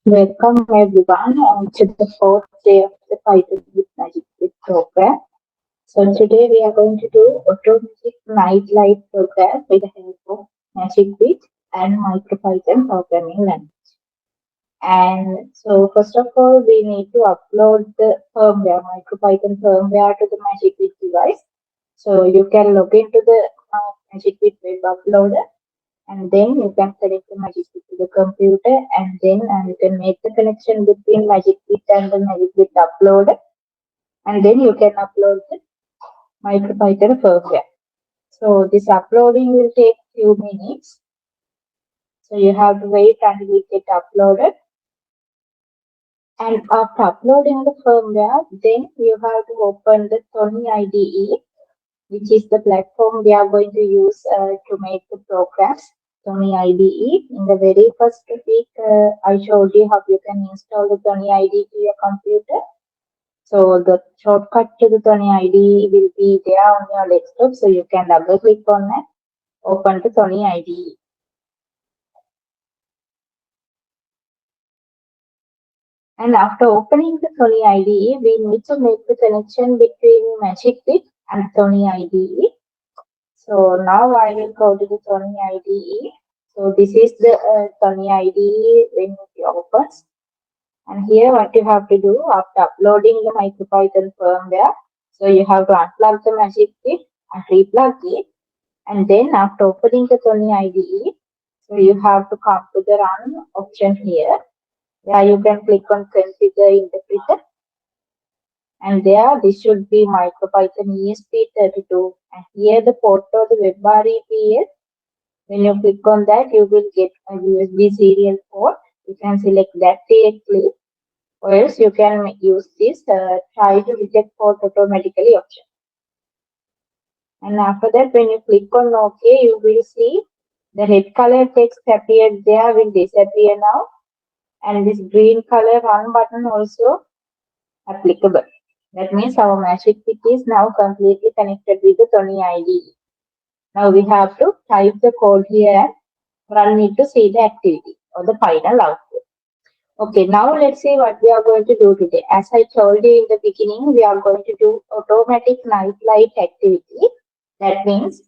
Welcome everyone to the fourth day of the Python with Magicbit program. So today we are going to do automatic night light program with the help of Magicbit and MicroPython programming language. And so first of all, we need to upload the firmware, MicroPython firmware to the Magicbit device. So you can log into the Magicbit web uploader and then you can connect the Magicbit to the computer and then you can make the connection between Magicbit and the Magicbit uploader and then you can upload the MicroPython firmware. So this uploading will take few minutes. So you have to wait until it get uploaded. And after uploading the firmware, then you have to open the Sony IDE, which is the platform we are going to use to make the programs. Sony IDE. In the very first week, I showed you how you can install the Sony IDE to your computer. So the shortcut to the Sony IDE will be there on your desktop. So you can double click on it, open the Sony IDE. And after opening the Sony IDE, we need to make the connection between Magicbit and Sony IDE. So now I will go to the Sony IDE. So this is the Sony IDE when it opens. And here what you have to do after uploading the MicroPython firmware, so you have to unplug the Magicbit and replug it. And then after opening the Sony IDE, so you have to come to the run option here. Where you can click on configure interpreter. And there this should be MicroPython ESP32. And here the port of the WebREPS. When you click on that, you will get a USB serial port. You can select that directly, or else you can use this try to reject port automatically option. And after that, when you click on OK, you will see the red color text appeared there will disappear now, and this green color run button also applicable. That means our Magicbit is now completely connected with the Sony IDE. Now we have to type the code here and run it to see the activity or the final output. Okay, now let's see what we are going to do today. As I told you in the beginning, we are going to do automatic night light activity. That means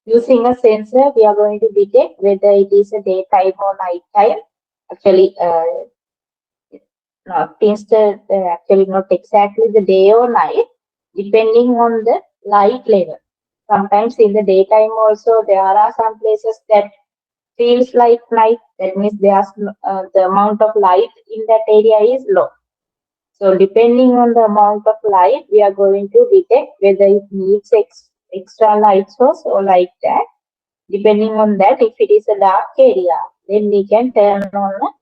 using a sensor, we are going to detect whether it is a daytime or night time. Actually, actually not exactly the day or night, depending on the light level. Sometimes in the daytime also there are some places that feels like night. That means there's the amount of light in that area is low. So depending on the amount of light, we are going to detect whether it needs extra light source or like that. Depending on that, if it is a dark area, then we can turn on an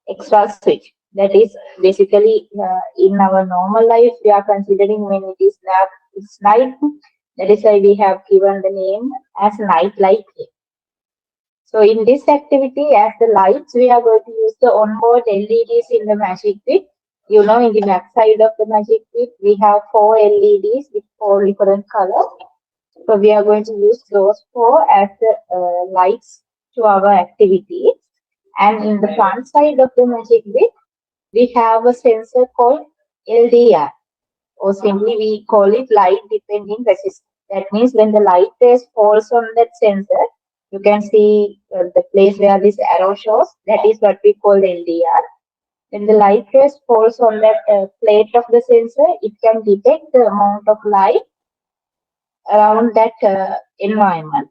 extra switch. That is basically in our normal life, we are considering when it is dark, it's night. That is why we have given the name as night light here. So in this activity, as the lights, we are going to use the onboard LEDs in the Magicbit. You know, in the back side of the Magicbit, we have 4 LEDs with 4 different colors. So we are going to use those 4 as the lights to our activity. And in the front side of the Magicbit, we have a sensor called LDR, or simply we call it light depending resistance. That means when the light rays falls on that sensor, you can see the place where this arrow shows, that is what we call LDR. When the light rays falls on that plate of the sensor, it can detect the amount of light around that environment.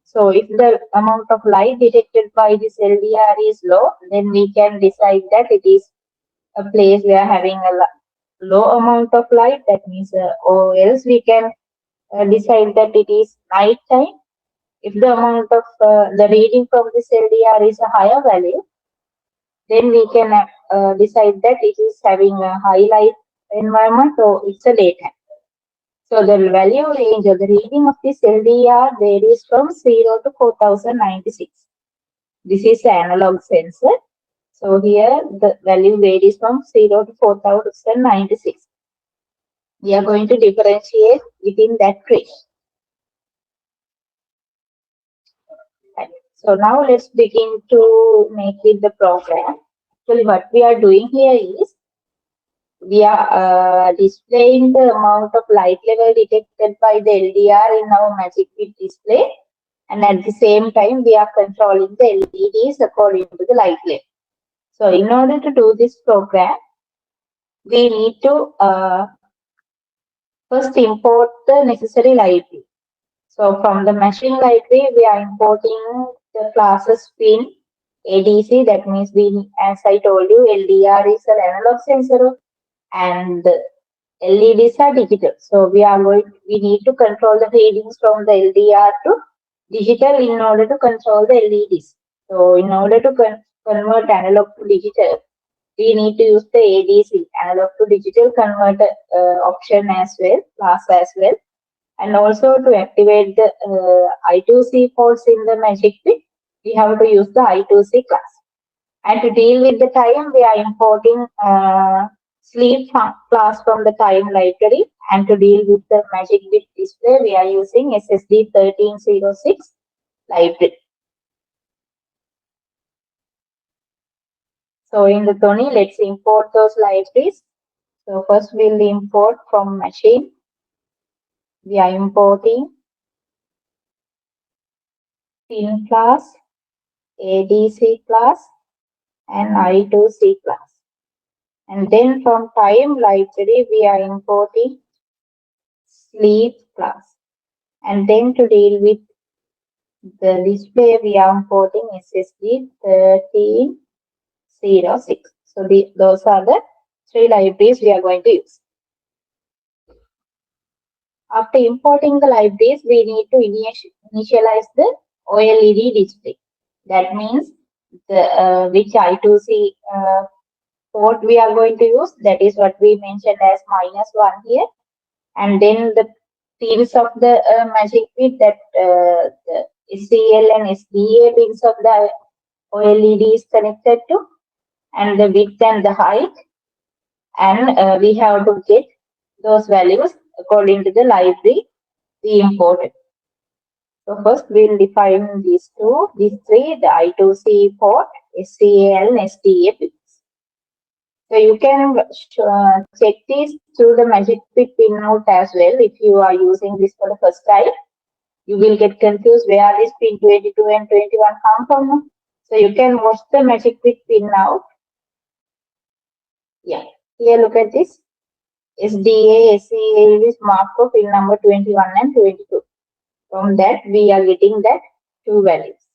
So if the amount of light detected by this LDR is low, then we can decide that it is a place we are having a low amount of light. That means, or else we can decide that it is night time. If the amount of the reading from this LDR is a higher value, then we can decide that it is having a high light environment, so it's a daytime. So the value range or the reading of this LDR varies from 0 to 4096. This is an analog sensor. So here the value varies from 0 to 4096. We are going to differentiate within that range. Right. So now let's begin to make with the program. Actually, what we are doing here is we are displaying the amount of light level detected by the LDR in our Magicbit display, and at the same time we are controlling the LEDs according to the light level. So in order to do this program, we need to first import the necessary library. So from the machine library, we are importing the classes pin ADC. That means we, as I told you, LDR is an analog sensor and the LEDs are digital. So we need to control the readings from the LDR to digital in order to control the LEDs. So in order to convert analog to digital, we need to use the ADC, analog to digital converter option as well, class as well. And also to activate the I2C ports in the Magicbit, we have to use the I2C class. And to deal with the time, we are importing sleep class from the time library. And to deal with the Magicbit display, we are using SSD 1306 library. So in the Tony, let's import those libraries. So first we'll import from machine. We are importing pin class, ADC class, and I2C class. And then from time library, we are importing sleep class. And then to deal with the display, we are importing SSD 1306. So those are the three libraries we are going to use. After importing the libraries, we need to initialize the OLED display. That means the which I2C port we are going to use. That is what we mentioned as -1 here. And then the pins of the Magicbit, that the SCL and SDA pins of the OLED is connected to, and the width and the height. And we have to get those values according to the library we imported. So first we'll define these three, the I2C port, SCL and SDA pins. So you can check this through the Magicbit pinout as well. If you are using this for the first time, you will get confused where this pin 22 and 21 come from. So you can watch the Magicbit pinout. Yeah, here look at this. SDA, SCA is marked for pin number 21 and 22. From that, we are getting that two values.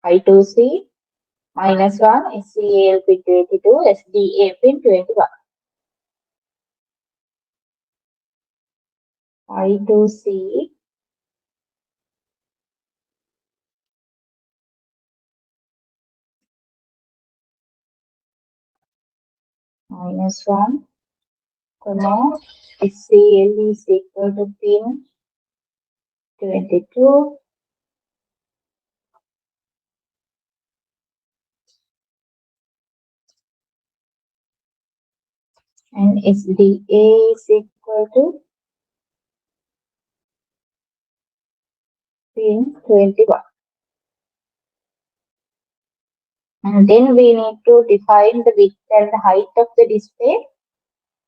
I2C -1, SCAL pin 22, SDA pin 21. I2C -1, comma, SCL is equal to pin 22, and SDA is equal to pin 21. And then we need to define the width and the height of the display.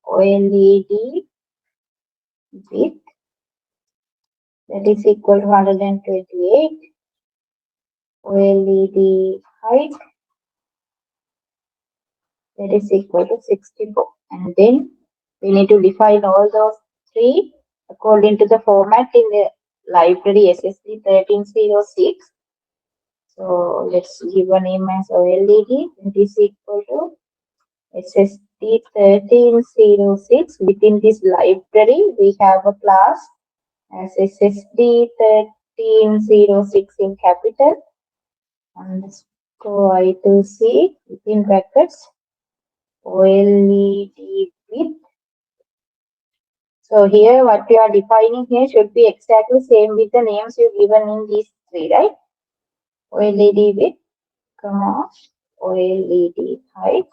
OLED width, that is equal to 128. OLED height, that is equal to 64. And then we need to define all those three according to the format in the library SSD 1306. So let's give a name as OLED. That is equal to SSD 1306. Within this library, we have a class as SSD 1306 in capital. Underscore I2C within brackets OLED width. So here what we are defining here should be exactly same with the names you given in these three, right? OLED width, comma, OLED height,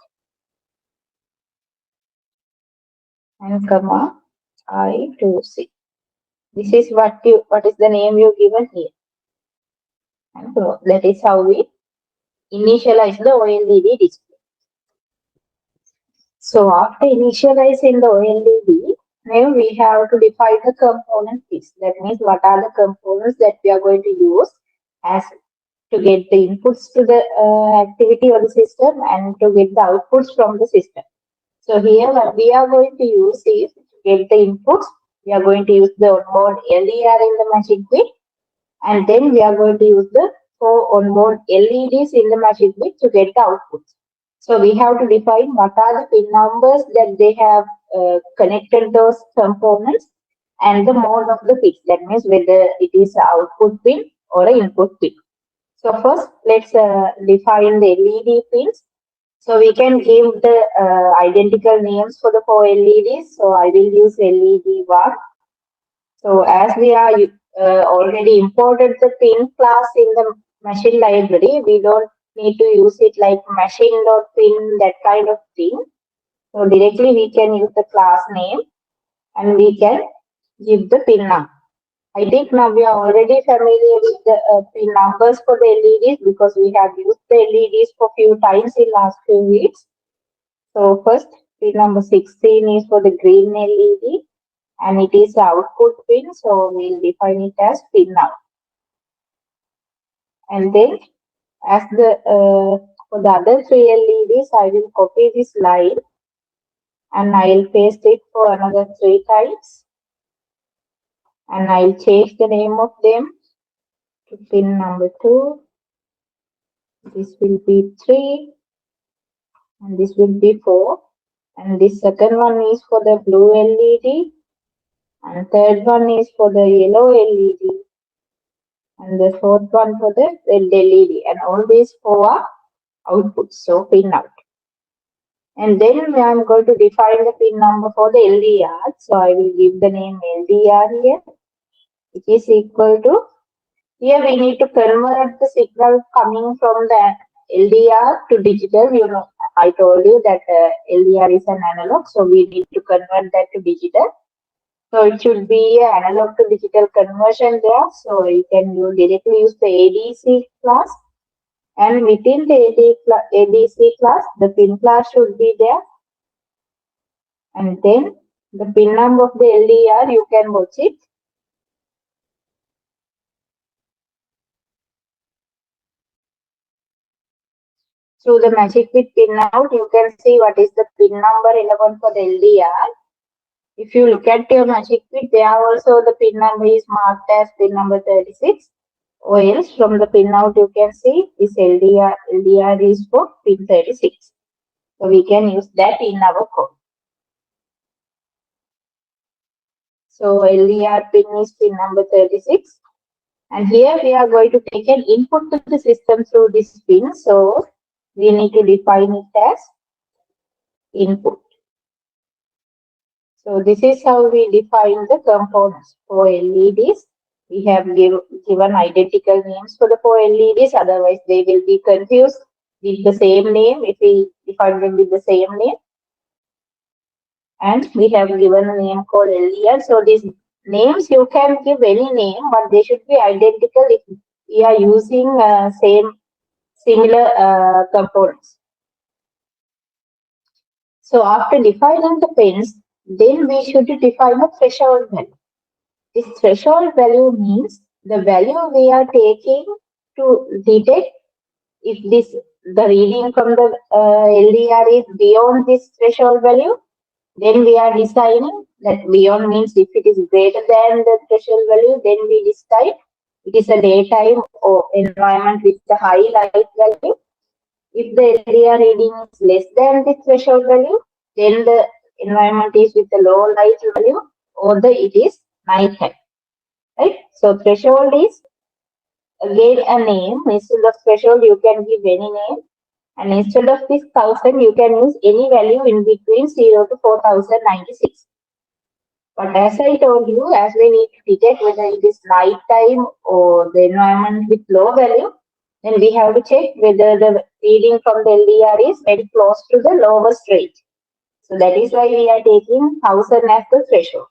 and comma I2C. This is what is the name you given here. And so that is how we initialize the OLED display. So after initializing the OLED, now we have to define the component piece. That means what are the components that we are going to use as to get the inputs to the activity of the system and to get the outputs from the system. So here what we are going to use is to get the inputs. We are going to use the onboard LDR in the Magicbit, and then we are going to use the four onboard LEDs in the Magicbit to get the outputs. So we have to define what are the pin numbers that they have connected those components and the mode of the pin. That means whether it is an output pin or an input pin. So first, let's define the LED pins. So we can give the identical names for the four LEDs. So I will use LED 1. So as we are already imported the pin class in the machine library, we don't need to use it like machine.pin, that kind of thing. So directly we can use the class name and we can give the pin number. I think now we are already familiar with the pin numbers for the LEDs because we have used the LEDs for few times in last few weeks. So first pin number 16 is for the green LED and it is the output pin. So we'll define it as pin out. And then as the for the other three LEDs, I will copy this line and I'll paste it for another 3 times. And I'll change the name of them to pin number 2. This will be 3 and this will be 4. And this second one is for the blue LED and third one is for the yellow LED and the fourth one for the red LED, and all these four are outputs, so pin out. And then I'm going to define the pin number for the LDR. So I will give the name LDR here, which is equal to, here we need to convert the signal coming from the LDR to digital. You know, I told you that LDR is an analog, so we need to convert that to digital. So it should be an analog to digital conversion there. So you can directly use the ADC class. And within the ADC class, the pin class should be there. And then the pin number of the LDR, you can watch it. Through the Magicbit pin out, you can see what is the pin number 11 for the LDR. If you look at your Magicbit, there also the pin number is marked as pin number 36. Or else from the pin out, you can see this LDR is for pin 36. So we can use that in our code. So LDR pin is pin number 36. And here we are going to take an input to the system through this pin. So we need to define it as input. So this is how we define the components for LEDs. We have given identical names for the four LEDs, otherwise they will be confused with the same name if we define them with the same name. And we have given a name called LDR. So these names you can give any name, but they should be identical if we are using similar components. So after defining the pins, then we should define a threshold value. This threshold value means the value we are taking to detect if the reading from the LDR is beyond this threshold value. Then we are deciding that beyond means if it is greater than the threshold value, then we decide it is a daytime or environment with the high light value. If the LDR reading is less than the threshold value, then the environment is with the low light value or it is nighttime. Right? So threshold is again a name. Instead of threshold, you can give any name. And instead of this 1000, you can use any value in between 0 to 4096. But as I told you, as we need to detect whether it is night time or the environment with low value, then we have to check whether the reading from the LDR is very close to the lowest rate. So that is why we are taking 1000 as the threshold.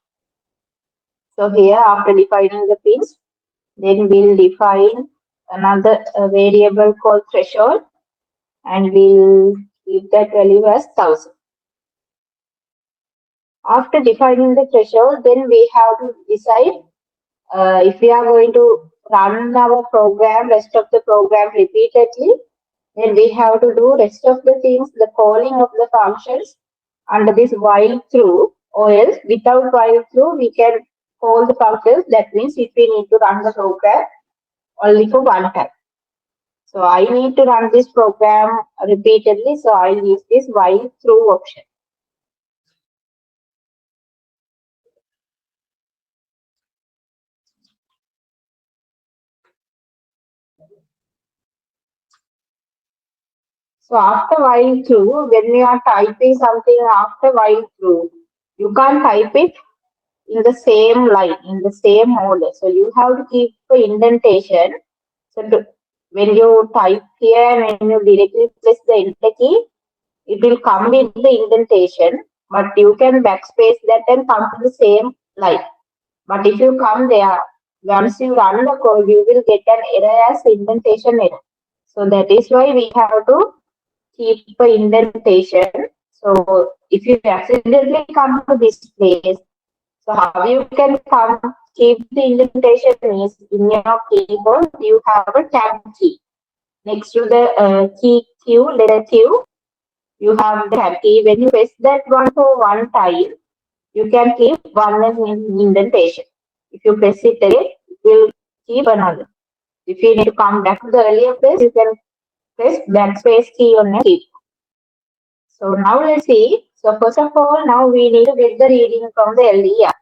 So here, after defining the pins, then we'll define another variable called threshold, and we'll give that value as 1000. After defining the threshold, then we have to decide if we are going to run our program, rest of the program repeatedly, then we have to do rest of the things, the calling of the functions under this while through, or else without while through, we can call the functions. That means if we need to run the program only for one time. So I need to run this program repeatedly, so I use this while through option. So after while through, when we are typing something after while through, you can't type it in the same line, in the same order. So you have to keep the indentation. So when you type here and when you directly press the enter key, it will come with the indentation, but you can backspace that and come to the same line. But if you come there, once you run the code, you will get an error as indentation error. So that is why we have to keep the indentation. So if you accidentally come to this place, so how you can come keep the indentation is in your keyboard you have a tab key. Next to the key Q, letter Q, you have the tab key. When you press that one for one time, you can keep one indentation. If you press it again, it will keep another. If you need to come back to the earlier place, you can press backspace key on your keyboard. So now let's see. So first of all, now we need to get the reading from the LDR.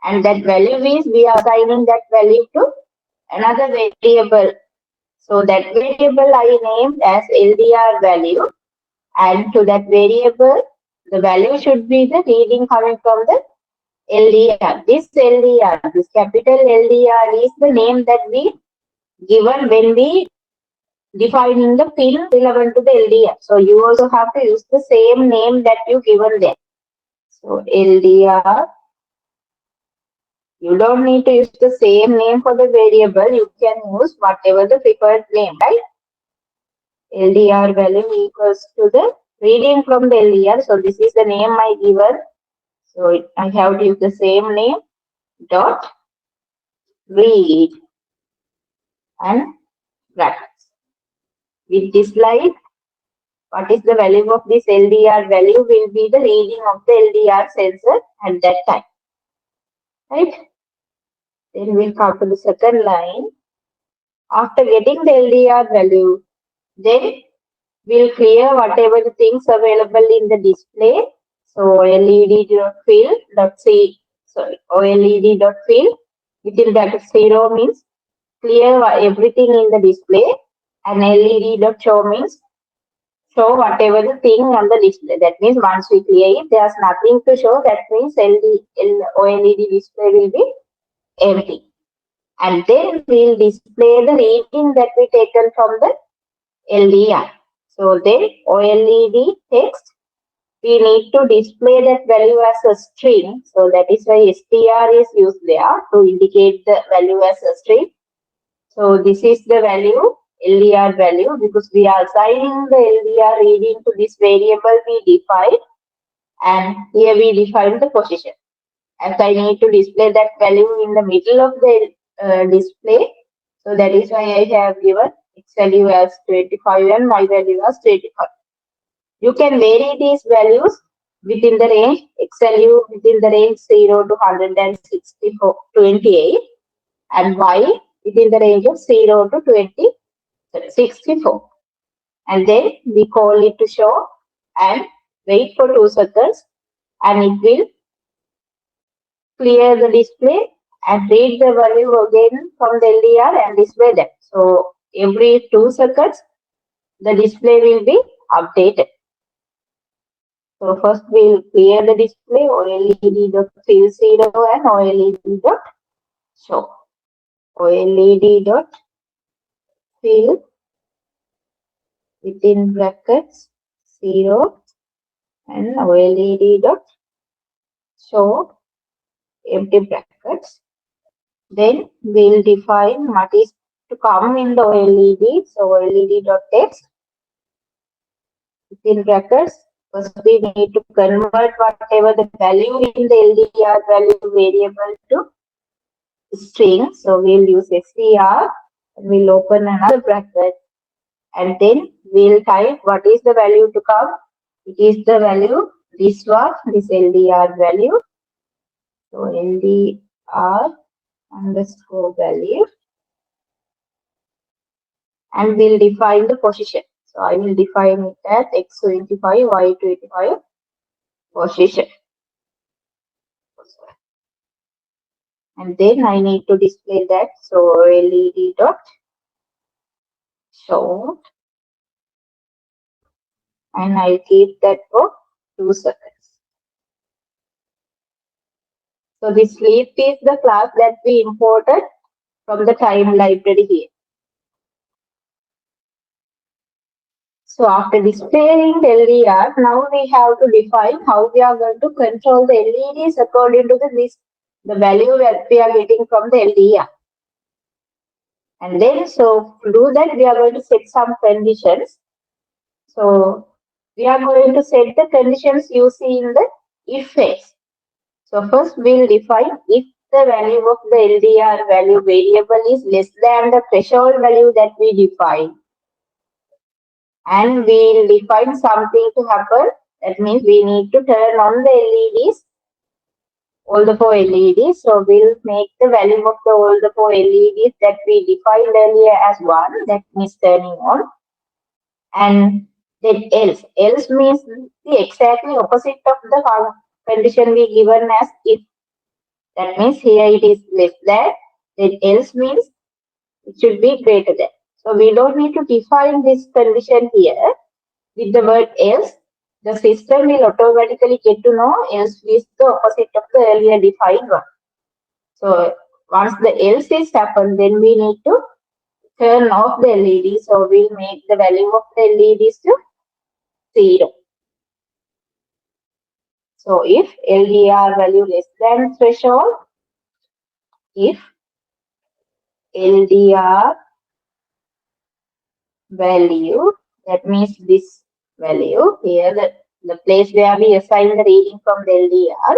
And that value is we are assigning that value to another variable. So that variable I named as LDR value. And to that variable, the value should be the reading coming from the LDR. This LDR, this capital LDR is the name that we given when we defining the pin relevant to the LDR. So you also have to use the same name that you given there. So LDR, you don't need to use the same name for the variable. You can use whatever the preferred name, right? LDR value equals to the reading from the LDR. So this is the name I given. So I have to use the same name dot read and brackets. With this line, what is the value of this LDR value will be the reading of the LDR sensor at that time. Right? Then we'll come to the second line. After getting the LDR value, then we'll clear whatever the things available in the display. So OLED.fill within bracket 0 means clear everything in the display, and LED.show means show whatever the thing on the display. That means once we clear it, there's nothing to show. That means OLED display will be empty. And then we'll display the reading that we taken from the LDR. So then OLED text, we need to display that value as a string. So that is why str is used there to indicate the value as a string. So this is the value, LDR value, because we are assigning the LDR reading to this variable we defined, and here we define the position. As I need to display that value in the middle of the display, so that is why I have given its value as 25 and my value as 25. You can vary these values within the range, X value within the range 0 to 128, and Y within the range of 0 to 64. And then we call it to show and wait for 2 seconds, and it will clear the display and read the value again from the LDR and display that. So every 2 seconds, the display will be updated. So first we'll clear the display OLED.fill 0 and OLED.show. OLED.fill within brackets 0 and OLED.show empty brackets. Then we'll define what is to come in the OLED. So OLED.text within brackets First, we need to convert whatever the value in the LDR value variable to string. So we'll use str and we'll open another bracket and then we'll type what is the value to come. It is the value, this LDR value. So LDR underscore value, and we'll define the position. So I will define it as x25, y25 position. And then I need to display that. So LED dot show, and I'll keep that for 2 seconds. So this sleep is the class that we imported from the time library here. So after displaying the LDR, now we have to define how we are going to control the LEDs according to the value that we are getting from the LDR. And then, so to do that, we are going to set some conditions. So we are going to set the conditions you see in the if phase. So first we'll define if the value of the LDR value variable is less than the threshold value that we define. And we'll define something to happen. That means we need to turn on the LEDs, all the 4 LEDs. So we'll make the value of all the 4 LEDs that we defined earlier as 1. That means turning on. And then else means the exactly opposite of the condition we given as if. That means here it is less than, then else means it should be greater than. So we don't need to define this condition here with the word else. The system will automatically get to know else is the opposite of the earlier defined one. So once the else is happened, then we need to turn off the LED. So we'll make the value of the LEDs to 0. So if LDR value less than threshold, if LDR value, that means this value here, the place where we assign the reading from the LDR,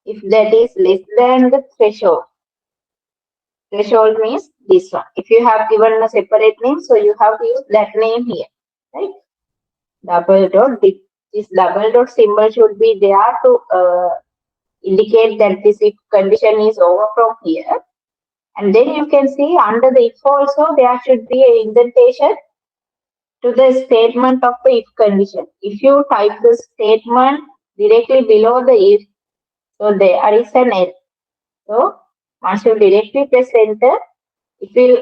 if that is less than the threshold. Threshold means this one. If you have given a separate name, so you have to use that name here, right? Double dot, this double dot symbol should be there to indicate that this if condition is over from here. And then you can see under the if also there should be an indentation to the statement of the if condition. If you type the statement directly below the if, so there is an error. So once you directly press enter, it will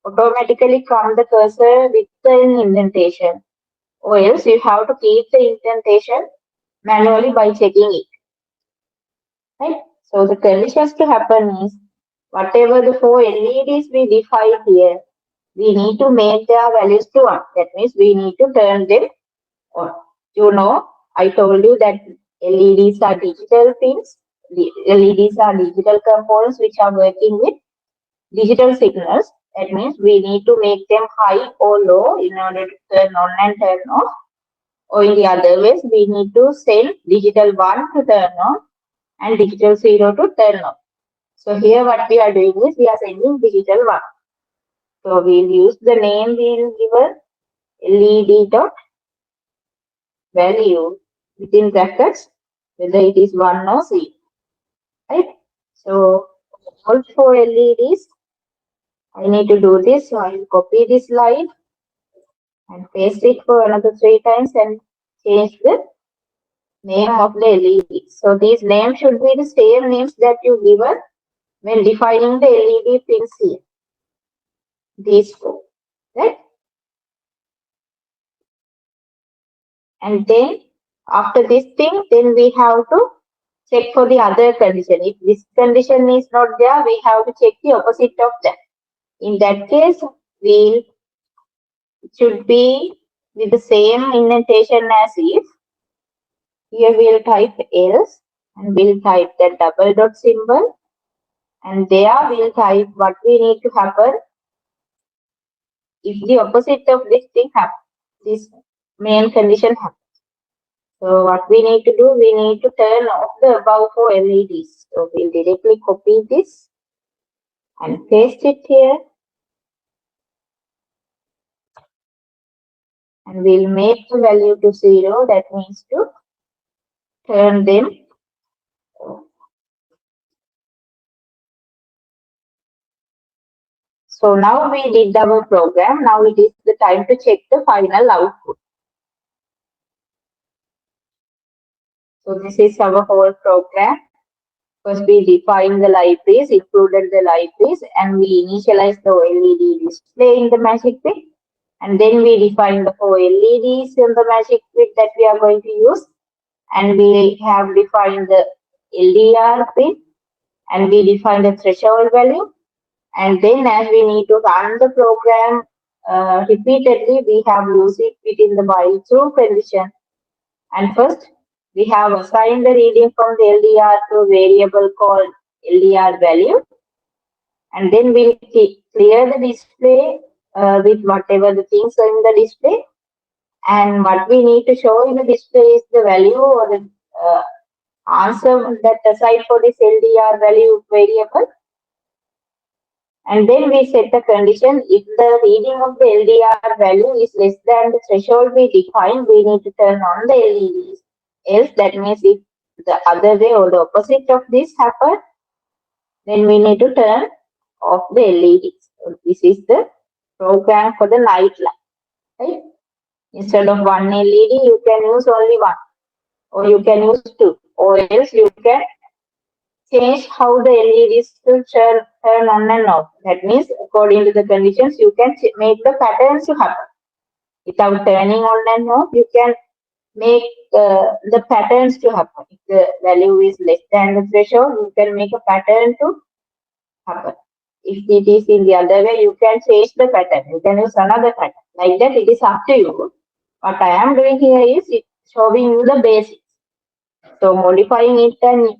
automatically come the cursor with an indentation. Or else you have to keep the indentation manually by checking it. Right? So the conditions to happen is whatever the 4 LEDs we define here, we need to make their values to 1. That means we need to turn them on. You know, I told you that LEDs are digital things. The LEDs are digital components which are working with digital signals. That means we need to make them high or low in order to turn on and turn off. Or in the other ways, we need to send digital 1 to turn on and digital 0 to turn off. So here what we are doing is we are sending digital 1. So we'll use the name we'll give LED dot value within brackets, whether it is 1 or 0. Right? So all 4 LEDs, I need to do this. So I will copy this line and paste it for another 3 times and change the name of the LED. So these names should be the same names that you given when defining the LED pins here. These 4, right? And then after this thing, then we have to check for the other condition. If this condition is not there, we have to check the opposite of that. In that case, it should be with the same indentation as if. Here we'll type else and we'll type that double dot symbol, and there we'll type what we need to happen if the opposite of this thing happens, this main condition happens. So what we need to do, we need to turn off the above 4 LEDs. So we'll directly copy this and paste it here. And we'll make the value to 0. That means to turn them off. So now we did our program. Now it is the time to check the final output. So this is our whole program. First we defined the libraries, included the libraries, and we initialized the LED display in the Magicbit. And then we defined the 4 LEDs in the Magicbit that we are going to use. And we have defined the LDR pin, and we defined the threshold value. And then as we need to run the program repeatedly, we have used it within the while true condition. And first, we have assigned the reading from the LDR to a variable called LDR value. And then we'll clear the display with whatever the things are in the display. And what we need to show in the display is the value or the answer that assigned for this LDR value variable. And then we set the condition. If the reading of the LDR value is less than the threshold we define, we need to turn on the LEDs. Else, that means if the other way or the opposite of this happens, then we need to turn off the LEDs. So this is the program for the night light. Right? Instead of one LED, you can use only one, or you can use two, or else you can change how the LEDs will turn on and off. That means according to the conditions, you can make the patterns to happen. Without turning on and off, you can make the patterns to happen. If the value is less than the threshold, you can make a pattern to happen. If it is in the other way, you can change the pattern. You can use another pattern. Like that, it is up to you. What I am doing here is showing you the basics. So modifying it and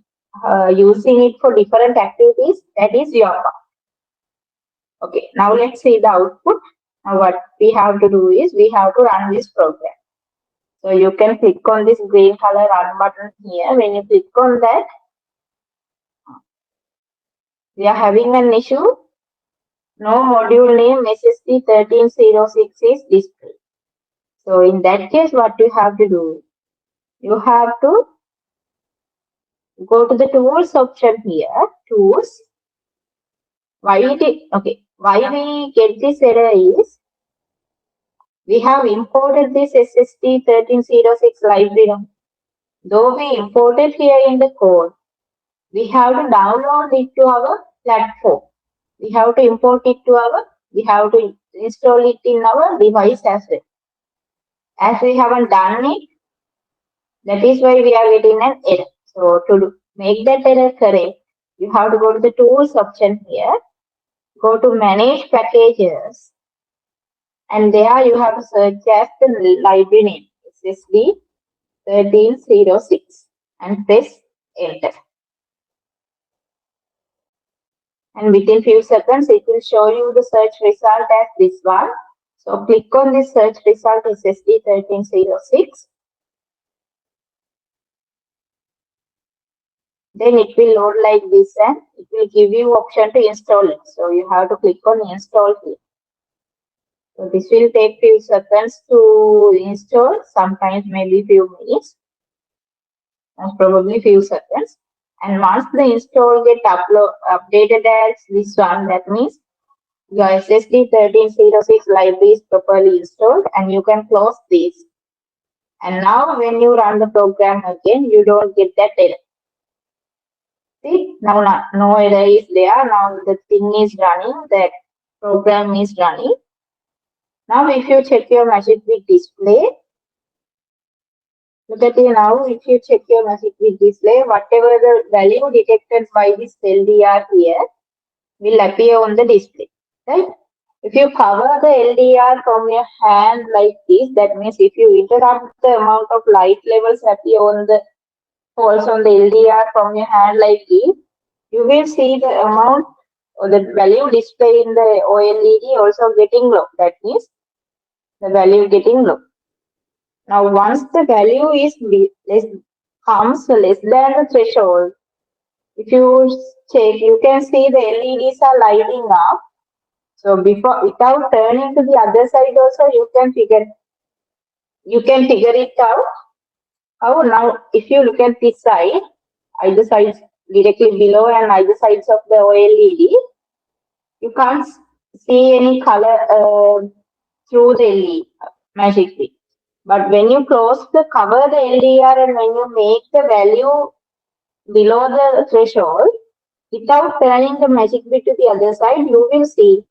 using it for different activities, that is your part. Okay, now let's see the output. Now what we have to do is we have to run this program. So you can click on this green color run button here. When you click on that, we are having an issue. No module name SSD1306 is displayed. So in that case, what you have to do? You have to go to the tools option here. Tools. Why we get this error is we have imported this SSD1306 library. Though we imported here in the code, we have to download it to our platform. We have to import it to we have to install it in our device as well. As we haven't done it, that is why we are getting an error. So to make that error correct, you have to go to the tools option here, go to manage packages, and there you have to search as the library name SSD 1306 and press enter. And within few seconds, it will show you the search result as this one. So click on this search result SSD 1306. Then it will load like this and it will give you option to install it. So you have to click on install here. So this will take few seconds to install, sometimes maybe few minutes, most probably few seconds. And once the install get updated as this one, that means your SSD 1306 library is properly installed and you can close this. And now when you run the program again, you don't get that error. See, now no error is there. Now the thing is running, that program is running. Now if you check your Magicbit display, look at it now. If you check your Magicbit display, whatever the value detected by this LDR here will appear on the display, right? If you cover the LDR from your hand like this, that means if you interrupt the amount of light levels appear on the falls on the LDR from your hand like this, you will see the amount or the value display in the OLED also getting low. That means the value getting low. Now, once the value is comes less than the threshold, if you check, you can see the LEDs are lighting up. So without turning to the other side also, you can figure it out. How now, if you look at this side, either sides directly below and either sides of the LED, you can't see any color through the LED magic bit. But when you close the cover the LDR and when you make the value below the threshold, without turning the magic bit to the other side, you will see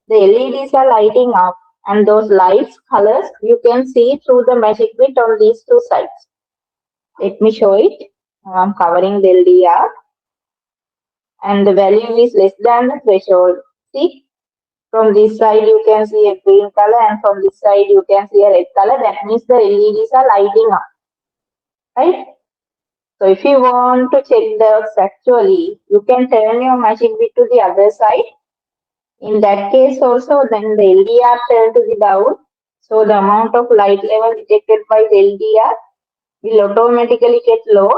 the LEDs are lighting up, and those lights colors you can see through the magic bit on these two sides. Let me show it. I'm covering the LDR and the value is less than the threshold. See, from this side you can see a green color and from this side you can see a red color. That means the LEDs are lighting up, right? So if you want to check those actually, you can turn your magic bit to the other side. In that case also, then the LDR turn to the down. So the amount of light level detected by the LDR will automatically get low.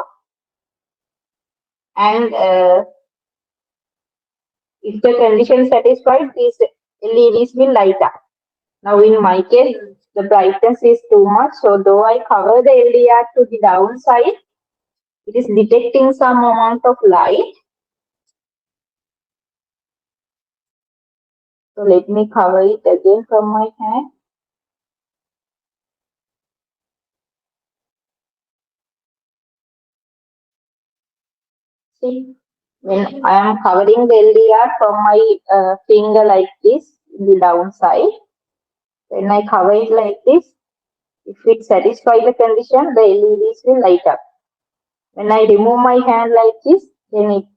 And if the condition satisfied, these LEDs will light up. Now in my case, the brightness is too much. So though I cover the LDR to the downside, it is detecting some amount of light. So let me cover it again from my hand. See, when I am covering the LDR from my finger like this, the downside, when I cover it like this, if it satisfies the condition, the LEDs will light up. When I remove my hand like this, then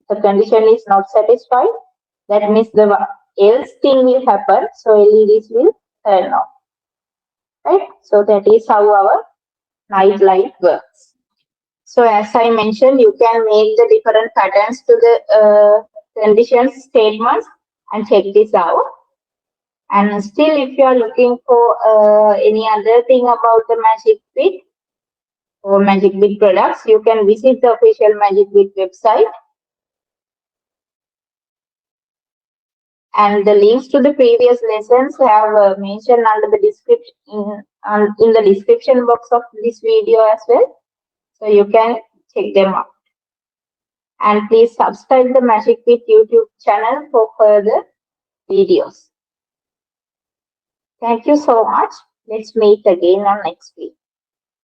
the condition is not satisfied. That means the else thing will happen, so LEDs will turn off. Right? So that is how our night light works. So as I mentioned, you can make the different patterns to the conditions statements and check this out. And still, if you are looking for any other thing about the Magicbit or Magicbit products, you can visit the official Magicbit website. And the links to the previous lessons have mentioned under the description in the description box of this video as well. So you can check them out. And please subscribe the Magicbit YouTube channel for further videos. Thank you so much. Let's meet again on next week.